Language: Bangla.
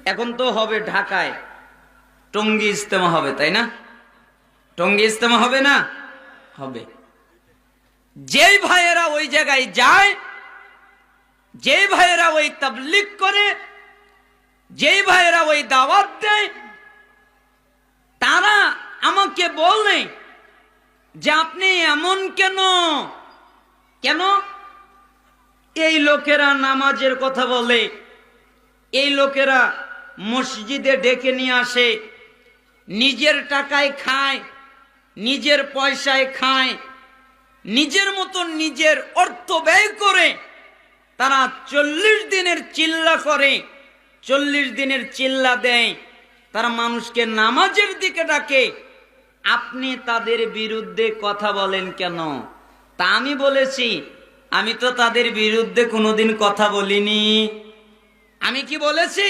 এখন তো হবে ঢাকায় টঙ্গী ইজতেমা হবে, তাই না? টঙ্গী ইজতেমা হবে না? হবে। যেই ভাইয়েরা ওই জায়গায় যায়, যেই ভাইয়েরা ওই তাবলীগ করে, যেই ভাইয়েরা ওই দাওয়াত দেয়, তারা আমাকে বলে যে আপনি এমন কেন? কেন? এই লোকেরা নামাজের কথা বলে, এই লোকেরা মসজিদে ডেকে নিয়ে আসে, নিজের টাকায় খায়, নিজের পয়সায় খায়, নিজের মতন নিজের অর্থ ব্যয় করে তারা 40 দিনের চিল্লা করে, 40 দিনের চিল্লা দেয়, তারা মানুষকে নামাজের দিকে ডাকে। আপনি তাদের বিরুদ্ধে কথা বলেন কেন? তা আমি বলেছি, আমি তো তাদের বিরুদ্ধে কোনোদিন কথা বলিনি। আমি কি বলেছি?